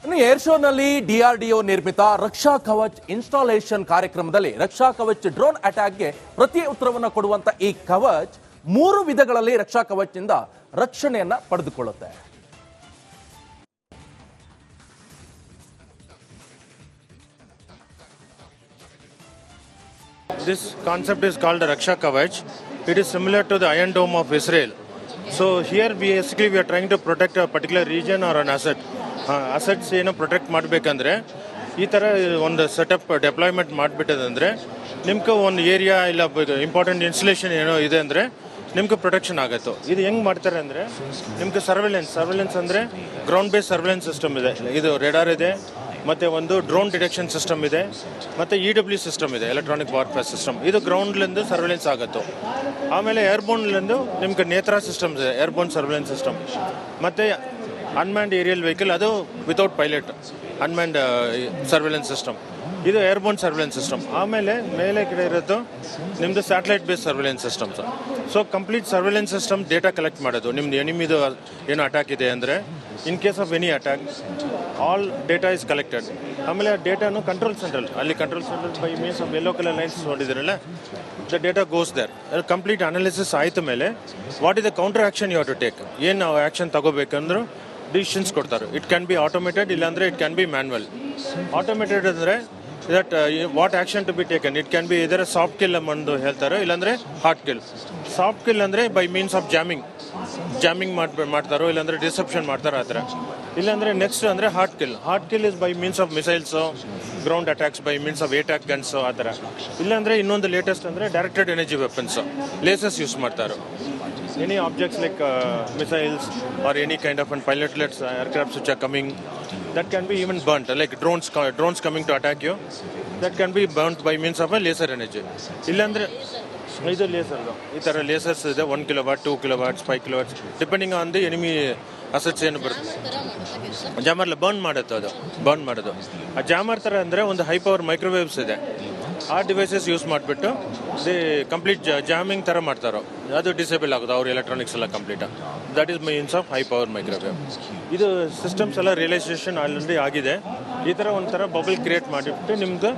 ಇನ್ನು ಏರ್ ಶೋನಲ್ಲಿ ಡಿಆರ್ಡಿಒ ನಿರ್ಮಿತ ರಕ್ಷಾ ಕವಚ್ ಇನ್ಸ್ಟಾಲೇಷನ್ ಕಾರ್ಯಕ್ರಮದಲ್ಲಿ ರಕ್ಷಾ ಕವಚ್ ಡ್ರೋನ್ ಅಟ್ಯಾಕ್ಗೆ ಪ್ರತಿ ಉತ್ತರವನ್ನು ಕೊಡುವಂತ ಈ ಕವಚ್ 3 ವಿಧಗಳಲ್ಲಿ ರಕ್ಷಾ ಕವಚ್ ಇಂದ ರಕ್ಷಣೆಯನ್ನ ಪಡೆದುಕೊಳ್ಳುತ್ತೆ. This concept is called Raksha Kavach. It is similar to the Iron Dome of Israel. So here basically we are trying to protect a particular region or an asset. Assets ಏನು protect ಮಾಡಬೇಕಂದ್ರೆ ಈ ಥರ ಒಂದು setup deployment ಮಾಡಿಬಿಟ್ಟದಂದರೆ ನಿಮ್ಗೆ ಒಂದು area ಇಲ್ಲ important installation ಏನೋ ಇದೆ ಅಂದರೆ ನಿಮ್ಗೆ ಪ್ರೊಟೆಕ್ಷನ್ ಆಗುತ್ತೆ. ಇದು ಹೆಂಗೆ ಮಾಡ್ತಾರೆ ಅಂದರೆ ನಿಮ್ಗೆ ಸರ್ವೆಲೆನ್ಸ್ ಅಂದರೆ ಗ್ರೌಂಡ್ ಬೇಸ್ ಸರ್ವೆಲೆನ್ಸ್ ಸಿಸ್ಟಮ್ ಇದೆ. ಇದು ರೇಡಾರ್ ಇದೆ, ಮತ್ತು ಒಂದು ಡ್ರೋನ್ ಡಿಟೆಕ್ಷನ್ ಸಿಸ್ಟಮ್ ಇದೆ, ಮತ್ತು EW ಸಿಸ್ಟಮ್ ಇದೆ, ಎಲೆಕ್ಟ್ರಾನಿಕ್ ವಾರ್ಫೇರ್ ಸಿಸ್ಟಮ್. ಇದು ಗ್ರೌಂಡ್ಲಿಂದ ಸರ್ವೆಲೆನ್ಸ್ ಆಗುತ್ತೆ. ಆಮೇಲೆ ಏರ್ಬೋನ್ಲಿಂದು ನಿಮ್ಗೆ ನೇತ್ರಾ ಸಿಸ್ಟಮ್ಸ್ ಇದೆ, ಏರ್ಬೋನ್ ಸರ್ವೆಲೆನ್ಸ್ ಸಿಸ್ಟಮ್. ಮತ್ತು ಅನ್ಮ್ಯಾನ್ಡ್ ಏರಿಯಲ್ ವೆಹಿಕಲ್, ಅದು without pilot unmanned surveillance system. ಇದು ಏರ್ಬೋನ್ ಸರ್ವೆಲೆನ್ಸ್ ಸಿಸ್ಟಮ್. ಆಮೇಲೆ ಮೇಲೆ ಕಡೆ ಇರೋದು ನಿಮ್ಮದು satellite base surveillance systems. So complete surveillance system data collect ಮಾಡೋದು. ನಿಮ್ದು ಎನಿಮಿದು ಏನು ಅಟ್ಯಾಕ್ ಇದೆ ಅಂದರೆ in case of any attack all data is collected. ಆಮೇಲೆ ಆ ಡೇಟಾನು ಕಂಟ್ರೋಲ್ ಸೆಂಟ್ರಲ್, ಅಲ್ಲಿ control central by means of yellow colour lines ನೋಡಿದ್ರಲ್ಲ, the data goes there. Complete analysis ಆಯ್ತ ಮೇಲೆ what is the counter action you have to take, ಏನು ನಾವು action ತಗೋಬೇಕಂದ್ರೂ decisions ಕೊಡ್ತಾರೆ. ಇಟ್ ಕ್ಯಾನ್ ಬಿ ಆಟೋಮೇಟೆಡ್, ಇಲ್ಲಾಂದರೆ it can be manual. Automated ಅಂದರೆ that what action to be taken. It can be ಇದರ soft kill ಅಂದು ಹೇಳ್ತಾರೆ, ಇಲ್ಲಾಂದರೆ ಹಾರ್ಡ್ ಕಿಲ್. ಸಾಫ್ಟ್ ಕಿಲ್ ಅಂದರೆ ಬೈ ಮೀನ್ಸ್ ಆಫ್ ಜಾಮಿಂಗ್ ಮಾಡ್ತಾರೋ, ಇಲ್ಲಾಂದರೆ ಡಿಸೆಪ್ಷನ್ ಮಾಡ್ತಾರೋ ಆ ಥರ. ಇಲ್ಲಾಂದರೆ ನೆಕ್ಸ್ಟ್ ಅಂದರೆ hard kill is by means of ಮಿಸೈಲ್ಸು, ground attacks by means of attack guns ಆ ಥರ. ಇಲ್ಲಾಂದರೆ ಇನ್ನೊಂದು ಲೇಟೆಸ್ಟ್ ಅಂದರೆ directed energy weapons, lasers use ಮಾಡ್ತಾರೆ. Any objects like missiles or any kind of pilotless aircrafts which are coming, that can be even burnt, like drones coming to attack you, that can be burnt by means of a laser energy. Illandre ಇದು laser, ಈ ಥರ lasers ಇದೆ. 1 kilowatt, 2 kilowatts, 5 kilowatts depending on the enemy assets ಏನು ಬರುತ್ತೆ. ಜಾಮರ್ಲ burn ಮಾಡೋದು. ಆ jammer ಥರ ಅಂದರೆ ಒಂದು ಹೈ ಪವರ್ ಮೈಕ್ರೋವೇವ್ಸ್ ಇದೆ, ಆ ಡಿವೈಸಸ್ ಯೂಸ್ ಮಾಡಿಬಿಟ್ಟು ದಿ ಕಂಪ್ಲೀಟ್ ಜಾಮಿಂಗ್ ಥರ ಮಾಡ್ತಾರೋ, ಅದು ಡಿಸೇಬಲ್ ಆಗೋದು ಅವ್ರ ಎಲೆಕ್ಟ್ರಾನಿಕ್ಸ್ ಎಲ್ಲ complete. That is means of high power microwave. ಇದು ಸಿಸ್ಟಮ್ಸ್ ಎಲ್ಲ ರಿಯಲೈಸೇಷನ್ ಆಲ್ರೆಡಿ ಆಗಿದೆ. ಈ ಥರ ಒಂಥರ ಬಬಲ್ ಕ್ರಿಯೇಟ್ ಮಾಡಿಬಿಟ್ಟು ನಿಮ್ಗೆ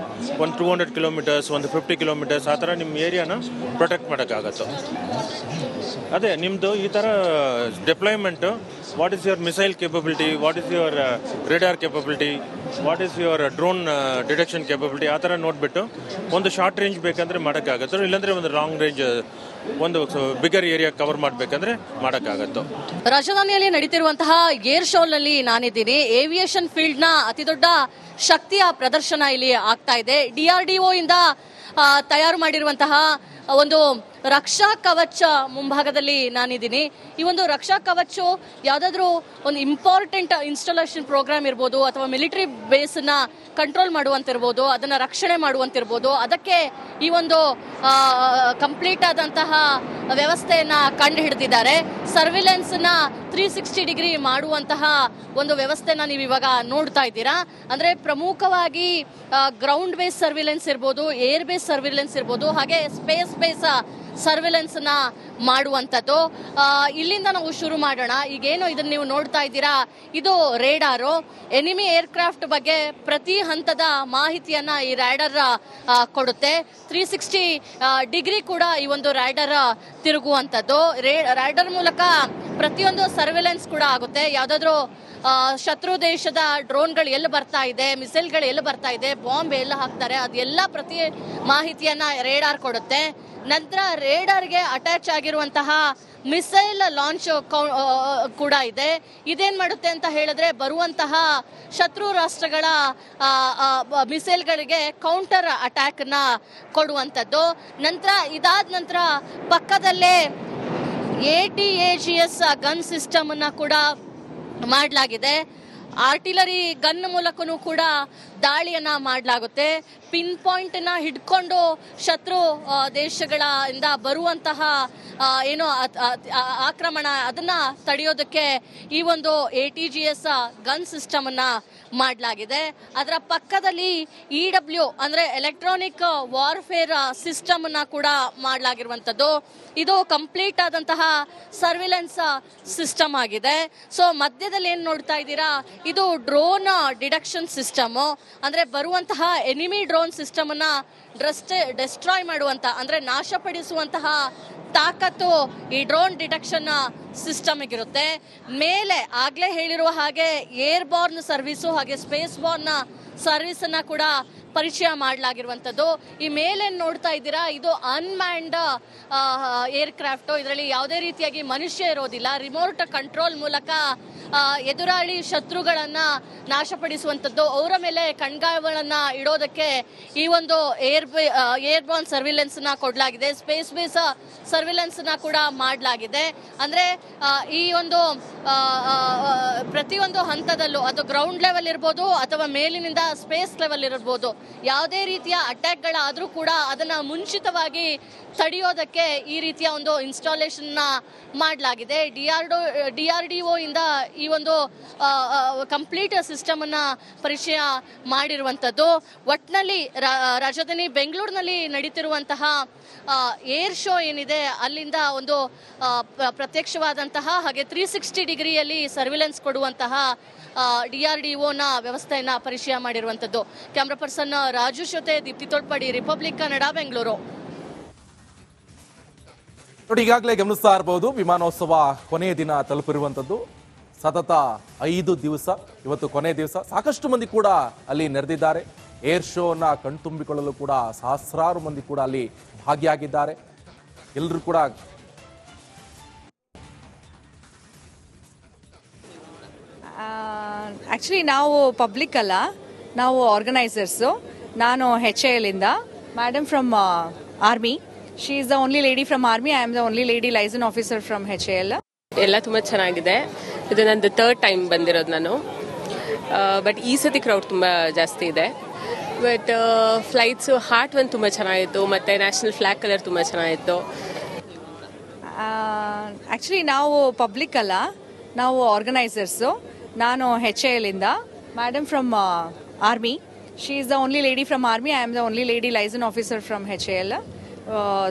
ಒಂದು 200 kilometers, ಒಂದು 50 kilometers ಆ ಥರ ನಿಮ್ಮ ಏರಿಯಾನ ಪ್ರೊಟೆಕ್ಟ್ ಮಾಡೋಕ್ಕಾಗತ್ತೆ. ಅದೇ ನಿಮ್ಮದು ಈ ಥರ deployment, what is your missile capability, what is your radar capability, what is your drone detection capability ಆ ಥರ ನೋಡಿಬಿಟ್ಟು ಒಂದು ಶಾರ್ಟ್ ರೇಂಜ್ ಬೇಕಂದರೆ ಮಾಡೋಕ್ಕಾಗತ್ತೆ, ಇಲ್ಲಾಂದರೆ ಒಂದು ಲಾಂಗ್ ರೇಂಜ್ ಒಂದು ಬಿಗರ್ ಏರಿಯಾ ಕವರ್ ಮಾಡಬೇಕಂದ್ರೆ ಮಾಡೋಕ್ಕಾಗತ್ತೆ. ರಾಜಧಾನಿಯಲ್ಲಿ ನಡೀತಿರುವಂತಹ ಏರ್ ಶೋನಲ್ಲಿ ನಾನಿದ್ದೀನಿ. ಏವಿಯೇಷನ್ ಫೀಲ್ಡ್ ನ ಅತಿ ದೊಡ್ಡ ಶಕ್ತಿಯ ಪ್ರದರ್ಶನ ಇಲ್ಲಿ ಆಗ್ತಾ ಇದೆ. DRDO ಇಂದ ತಯಾರು ಮಾಡಿರುವಂತಹ ಒಂದು ರಕ್ಷಾ ಕವಚ್ ಮುಂಭಾಗದಲ್ಲಿ ನಾನಿದ್ದೀನಿ. ಈ ಒಂದು ರಕ್ಷಾ ಕವಚ್ ಯಾವುದಾದ್ರೂ ಒಂದು ಇಂಪಾರ್ಟೆಂಟ್ ಇನ್ಸ್ಟಾಲೇಷನ್ ಪ್ರೋಗ್ರಾಮ್ ಇರ್ಬೋದು, ಅಥವಾ ಮಿಲಿಟರಿ ಬೇಸನ್ನ ಕಂಟ್ರೋಲ್ ಮಾಡುವಂತಿರ್ಬೋದು, ಅದನ್ನ ರಕ್ಷಣೆ ಮಾಡುವಂತಿರ್ಬೋದು, ಅದಕ್ಕೆ ಈ ಒಂದು ಕಂಪ್ಲೀಟ್ ಆದಂತಹ ವ್ಯವಸ್ಥೆಯನ್ನ ಕಂಡು ಹಿಡಿದಿದ್ದಾರೆ. ಸರ್ವಿಲೆನ್ಸ್ನ 360 ಡಿಗ್ರಿ ಮಾಡುವಂತಹ ಒಂದು ವ್ಯವಸ್ಥೆನ ನೀವು ಇವಾಗ ನೋಡ್ತಾ ಇದ್ದೀರಾ. ಅಂದ್ರೆ ಪ್ರಮುಖವಾಗಿ ಗ್ರೌಂಡ್ ಬೇಸ್ ಸರ್ವಿಲೆನ್ಸ್ ಇರ್ಬೋದು, ಏರ್ ಬೇಸ್ ಸರ್ವಿಲೆನ್ಸ್ ಇರ್ಬೋದು, ಹಾಗೆ ಸ್ಪೇಸ್ ಬೇಸ್ ಸರ್ವಿಲೆನ್ಸ್ ನ ಮಾಡುವಂಥದ್ದು. ಇಲ್ಲಿಂದ ನಾವು ಶುರು ಮಾಡೋಣ. ಈಗೇನು ಇದನ್ನ ನೀವು ನೋಡ್ತಾ ಇದ್ದೀರಾ, ಇದು ರೇಡಾರು. ಎನಿಮಿ ಏರ್ಕ್ರಾಫ್ಟ್ ಬಗ್ಗೆ ಪ್ರತಿ ಹಂತದ ಮಾಹಿತಿಯನ್ನ ಈ ರ್ಯಾಡರ್ ಕೊಡುತ್ತೆ. 360 ಡಿಗ್ರಿ ಕೂಡ ಈ ಒಂದು ರ್ಯಾಡರ್ ತಿರುಗುವಂಥದ್ದು. ರ್ಯಾಡರ್ ಮೂಲಕ ಪ್ರತಿಯೊಂದು ಸರ್ವಿಲೆನ್ಸ್ ಕೂಡ ಆಗುತ್ತೆ. ಯಾವುದಾದ್ರೂ ಶತ್ರು ದೇಶದ ಡ್ರೋನ್ಗಳು ಎಲ್ಲಿ ಬರ್ತಾ ಇದೆ, ಮಿಸೈಲ್ಗಳು ಎಲ್ಲಿ ಬರ್ತಾ ಇದೆ, ಬಾಂಬ್ ಎಲ್ಲ ಹಾಕ್ತಾರೆ, ಅದೆಲ್ಲ ಪ್ರತಿ ಮಾಹಿತಿಯನ್ನ ರೇಡಾರ್ ಕೊಡುತ್ತೆ. ನಂತರ ರೇಡಾರ್ಗೆ ಅಟ್ಯಾಚ್ ಆಗಿರುವಂತಹ ಮಿಸೈಲ್ ಲಾಂಚ್ ಕೂಡ ಇದೆ. ಇದೇನ್ ಮಾಡುತ್ತೆ ಅಂತ ಹೇಳಿದ್ರೆ, ಬರುವಂತಹ ಶತ್ರು ರಾಷ್ಟ್ರಗಳ ಮಿಸೈಲ್ಗಳಿಗೆ ಕೌಂಟರ್ ಅಟ್ಯಾಕ್ ನ ಕೊಡುವಂಥದ್ದು. ನಂತರ ಇದಾದ ನಂತರ ಪಕ್ಕದಲ್ಲೇ ATAGS ಗನ್ ಸಿಸ್ಟಮ್ ಅನ್ನ ಕೂಡ ಮಾಡಲಾಗಿದೆ. ಆರ್ಟಿಲರಿ ಗನ್ ಮೂಲಕನೂ ಕೂಡ ದಾಳಿಯನ್ನ ಮಾಡಲಾಗುತ್ತೆ. ಪಿನ್ ಪಾಯಿಂಟ್ ನ ಹಿಡ್ಕೊಂಡು ಶತ್ರು ದೇಶಗಳಿಂದ ಬರುವಂತಹ ಏನು ಆಕ್ರಮಣ ಅದನ್ನ ತಡೆಯೋದಕ್ಕೆ ಈ ಒಂದು ATGS ಗನ್ ಸಿಸ್ಟಮ್ ಅನ್ನ ಮಾಡಲಾಗಿದೆ. ಅದರ ಪಕ್ಕದಲ್ಲಿ EW ಅಂದ್ರೆ ಎಲೆಕ್ಟ್ರಾನಿಕ್ ವಾರ್ಫೇರ್ ಸಿಸ್ಟಮ್ ಅನ್ನ ಕೂಡ ಮಾಡಲಾಗಿರುವಂತದ್ದು. ಇದು ಕಂಪ್ಲೀಟ್ ಆದಂತಹ ಸರ್ವಿಲೆನ್ಸ್ ಸಿಸ್ಟಮ್ ಆಗಿದೆ. ಸೊ ಮಧ್ಯದಲ್ಲಿ ಏನ್ ನೋಡ್ತಾ ಇದ್ದೀರಾ, ಇದು ಡ್ರೋನ್ ಡಿಟೆಕ್ಷನ್ ಸಿಸ್ಟಮ್. ಅಂದ್ರೆ ಬರುವಂತಹ ಎನಿಮಿ ಡ್ರೋನ್ ಸಿಸ್ಟಮ್ ಅನ್ನ ಡೆಸ್ಟ್ರಾಯ್ ಮಾಡುವಂತ ಅಂದ್ರೆ ನಾಶಪಡಿಸುವಂತಹ ತಾಕತ್ತು ಈ ಡ್ರೋನ್ ಡಿಟೆಕ್ಷನ್ ಸಿಸ್ಟಮ್ ಇರುತ್ತೆ. ಮೇಲೆ ಆಗ್ಲೇ ಹೇಳಿರುವ ಹಾಗೆ ಏರ್ ಬಾರ್ನ್ ಸರ್ವಿಸು ಹಾಗೆ ಸ್ಪೇಸ್ ಬಾರ್ನ್ ಸರ್ವಿಸ್ ಅನ್ನ ಕೂಡ ಪರಿಚಯ ಮಾಡಲಾಗಿರುವಂತದ್ದು. ಈ ಮೇಲೆ ನೋಡ್ತಾ ಇದ್ದೀರಾ, ಇದು ಅನ್ಮ್ಯಾನ್ಡ್ ಏರ್ ಕ್ರಾಫ್ಟ್. ಇದರಲ್ಲಿ ಯಾವುದೇ ರೀತಿಯಾಗಿ ಮನುಷ್ಯ ಇರೋದಿಲ್ಲ. ರಿಮೋಟ್ ಕಂಟ್ರೋಲ್ ಮೂಲಕ ಎದುರಾಳಿ ಶತ್ರುಗಳನ್ನ ನಾಶಪಡಿಸುವಂತದ್ದು, ಅವರ ಮೇಲೆ ಕಣ್ಗಾವಲನ್ನ ಇಡೋದಕ್ಕೆ ಈ ಒಂದು ಏರ್ ಬಾರ್ನ್ ಸರ್ವಿಲೆನ್ಸ್ ನ ಕೊಡಲಾಗಿದೆ. ಸ್ಪೇಸ್ ಬೇಸ್ ಸರ್ವಿಲೆನ್ಸ್ ನ ಕೂಡ ಮಾಡಲಾಗಿದೆ. ಅಂದ್ರೆ ಈ ಒಂದು ಪ್ರತಿಯೊಂದು ಹಂತದಲ್ಲೂ ಅದು ಗ್ರೌಂಡ್ ಲೆವೆಲ್ ಇರ್ಬೋದು ಅಥವಾ ಮೇಲಿನಿಂದ ಸ್ಪೇಸ್ ಲೆವೆಲ್ ಇರ್ಬೋದು, ಯಾವುದೇ ರೀತಿಯ ಅಟ್ಯಾಕ್ ಗಳಾದ್ರೂ ಕೂಡ ಅದನ್ನ ಮುಂಚಿತವಾಗಿ ತಡೆಯೋದಕ್ಕೆ ಈ ರೀತಿಯ ಒಂದು ಇನ್ಸ್ಟಾಲೇಷನ್ ಮಾಡಲಾಗಿದೆ. DRDO ಇಂದ ಈ ಒಂದು ಕಂಪ್ಲೀಟ್ ಸಿಸ್ಟಮ್ ಅನ್ನ ಪರಿಚಯ ಮಾಡಿರುವಂತದ್ದು. ಒಟ್ನಲ್ಲಿ ರಾಜಧಾನಿ ಬೆಂಗಳೂರಿನಲ್ಲಿ ನಡೀತಿರುವಂತಹ ಏರ್ ಶೋ ಏನಿದೆ, ಅಲ್ಲಿಂದ ಒಂದು ಪ್ರತ್ಯಕ್ಷವಾದಂತಹ ಹಾಗೆ 360 ಡಿಗ್ರಿಯಲ್ಲಿ ಸರ್ವಿಲೆನ್ಸ್ ಕೊಡುವಂತಹ DRDO ನ ವ್ಯವಸ್ಥೆಯನ್ನ ಪರಿಚಯ ಮಾಡಿರುವಂತದ್ದು. ಕ್ಯಾಮ್ರಾ ಪರ್ಸನ್ ರಾಜು ಜೊತೆ ದೀಪ್ತಿ ತೋಳ್ಪಡಿ, ರಿಪಬ್ಲಿಕ್ ಕನ್ನಡ, ಬೆಂಗಳೂರು. ನೋಡಿ, ಈಗಾಗಲೇ ಗಮನಿಸ್ತಾ ಇರಬಹುದು, ವಿಮಾನೋತ್ಸವ ಕೊನೆಯ ದಿನ ತಲುಪಿರುವಂತದ್ದು. ಸತತ 5 ದಿವಸ, ಇವತ್ತು ಕೊನೆಯ ದಿವಸ. ಸಾಕಷ್ಟು ಮಂದಿ ಕೂಡ ಅಲ್ಲಿ ನೆರೆದಿದ್ದಾರೆ. ಏರ್ ಶೋನ ಕಣ್ತುಂಬಿಕೊಳ್ಳಲು ಕೂಡ ಸಹಸ್ರಾರು ಮಂದಿ ಕೂಡ ಅಲ್ಲಿ ಭಾಗಿಯಾಗಿದ್ದಾರೆ. ಎಲ್ಲರೂ ಕೂಡ ಆ್ಯಕ್ಚುಲಿ ನಾವು ಪಬ್ಲಿಕ್ ಅಲ್ಲ, ನಾವು ಆರ್ಗನೈಸರ್ಸು. ನಾನು HAL ಇಂದ, madam from army. She is the only lady from army. I am the only lady liaison officer from HAL. ಎಲ್ಲ ತುಂಬ ಚೆನ್ನಾಗಿದೆ. ಇದು ನಂದು 3rd ಟೈಮ್ ಬಂದಿರೋದು ನಾನು. ಬಟ್ ಈ ಸತಿ ಕ್ರೌಡ್ ತುಂಬ ಜಾಸ್ತಿ ಇದೆ. ಬಟ್ ಫ್ಲೈಟ್ಸು ಹಾರ್ಟ್ ಒನ್ ತುಂಬ ಚೆನ್ನಾಗಿತ್ತು, ಮತ್ತು ನ್ಯಾಷನಲ್ ಫ್ಲಾಗ್ ಕಲರ್ ತುಂಬ ಚೆನ್ನಾಗಿತ್ತು. ಆ್ಯಕ್ಚುಲಿ ನಾವು ಪಬ್ಲಿಕ್ ಅಲ್ಲ, ನಾವು ಆರ್ಗನೈಸರ್ಸು. ನಾನು HAL ಇಂದ, madam from army. She is the only lady from army. I am the only lady liaison officer from HAL.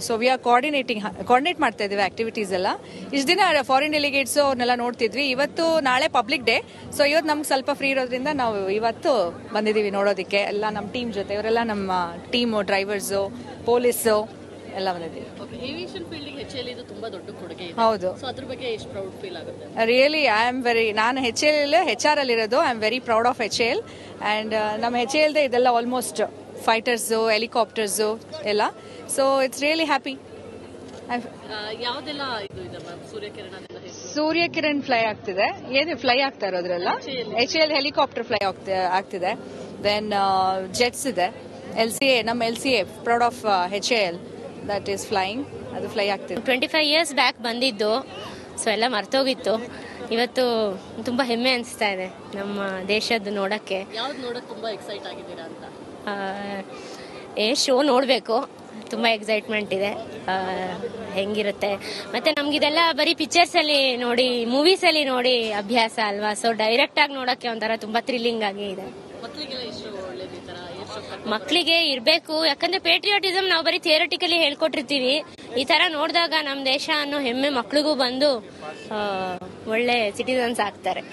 So we are coordinate ಮಾಡ್ತಾ ಇದ್ದೀವಿ ಆಕ್ಟಿವಿಟೀಸ್ ಎಲ್ಲ. ಇಷ್ಟು ದಿನ ಫಾರಿನ್ ಡೆಲಿಗೇಟ್ಸು ಅವ್ರನ್ನೆಲ್ಲ ನೋಡ್ತಿದ್ವಿ. ಇವತ್ತು ನಾಳೆ ಪಬ್ಲಿಕ್ ಡೇ, ಸೊ ಇವತ್ತು ನಮ್ಗೆ ಸ್ವಲ್ಪ ಫ್ರೀ ಇರೋದ್ರಿಂದ ನಾವು ಇವತ್ತು ಬಂದಿದ್ದೀವಿ ನೋಡೋದಕ್ಕೆ. ಎಲ್ಲ ನಮ್ಮ ಟೀಮ್ ಜೊತೆ, ಇವರೆಲ್ಲ ನಮ್ಮ ಟೀಮು, ಡ್ರೈವರ್ಸು, ಪೊಲೀಸು ಎಲ್ಲ ಬಂದಿದ್ದೀವಿ. ಏವಿಯೇಷನ್ ಫೀಲ್ಡ್ HAL ಇದು ತುಂಬಾ ದೊಡ್ಡ ಕೊಡುಗೆ ಇದೆ. ಹೌದು. ಸೊ ಅದ್ರ ಬಗ್ಗೆ ಎಷ್ಟು ಪ್ರೌಡ್ ಫೀಲ್ ಆಗುತ್ತೆ? ರಿಯಲಿ ಐ ಆಮ್ ನಾನು HR ಅಲ್ಲಿರೋದು. I am very proud of HAL. And ನಮ್ಮ HALದೇ ಇದೆಲ್ಲ ಆಲ್ಮೋಸ್ಟ್ ಫೈಟರ್ಸು, ಹೆಲಿಕಾಪ್ಟರ್ಸು ಎಲ್ಲ. So it's really happy. ಯಾವುದೆಲ್ಲ ಇದು ಇದೆ ಸೂರ್ಯಕಿರಣ್ ಫ್ಲೈ ಆಗ್ತಿದೆ. ಏನು ಫ್ಲೈ ಆಗ್ತಾ ಇರೋದ್ರಲ್ಲ, HAL ಹೆಲಿಕಾಪ್ಟರ್ ಫ್ಲೈ ಆಗ್ತಿದೆ. ದೆನ್ ಜೆಟ್ಸ್ ಇದೆ. LCA, ನಮ್ಮ LCA proud of HAL, that is flying, ಅದು ಫ್ಲೈ ಆಗ್ತಿದೆ. 25 ಇಯರ್ಸ್ ಬ್ಯಾಕ್ ಬಂದಿದ್ದು, ಸೊ ಎಲ್ಲ ಮರ್ತೋಗಿತ್ತು. ಇವತ್ತು ತುಂಬಾ ಹೆಮ್ಮೆ ಅನಿಸ್ತಾ ಇದೆ ನಮ್ಮ ದೇಶದ್ದು ನೋಡಕ್ಕೆ. ಯಾವ್ದು ನೋಡಕ್ಕೆ ತುಂಬಾ ಎಕ್ಸೈಟ್ ಆಗಿದ್ದೀರಾ ಅಂತ? ಶೋ ನೋಡಬೇಕು, ತುಂಬ ಎಕ್ಸೈಟ್ಮೆಂಟ್ ಇದೆ ಹೆಂಗಿರುತ್ತೆ. ಮತ್ತು ನಮಗಿದೆಲ್ಲ ಬರೀ ಪಿಕ್ಚರ್ಸಲ್ಲಿ ನೋಡಿ, ಮೂವೀಸಲ್ಲಿ ನೋಡಿ ಅಭ್ಯಾಸ ಅಲ್ವಾ. ಸೊ ಡೈರೆಕ್ಟಾಗಿ ನೋಡೋಕ್ಕೆ ಒಂಥರ ತುಂಬ ಥ್ರಿಲ್ಲಿಂಗ್ ಆಗಿ ಇದೆ. ಮಕ್ಕಳಿಗೆ ಇರಬೇಕು, ಯಾಕಂದ್ರೆ ಪೇಟ್ರಿಯಾಟಿಸಮ್ ನಾವು ಬರೀ ಥಿಯರಿಟಿಕಲಿ ಹೇಳ್ಕೊಟ್ಟಿರ್ತೀವಿ. ಈ ಥರ ನೋಡಿದಾಗ ನಮ್ಮ ದೇಶ ಅನ್ನೋ ಹೆಮ್ಮೆ ಮಕ್ಳಿಗೂ ಬಂದು ಒಳ್ಳೆ ಸಿಟಿಸನ್ಸ್ ಆಗ್ತಾರೆ.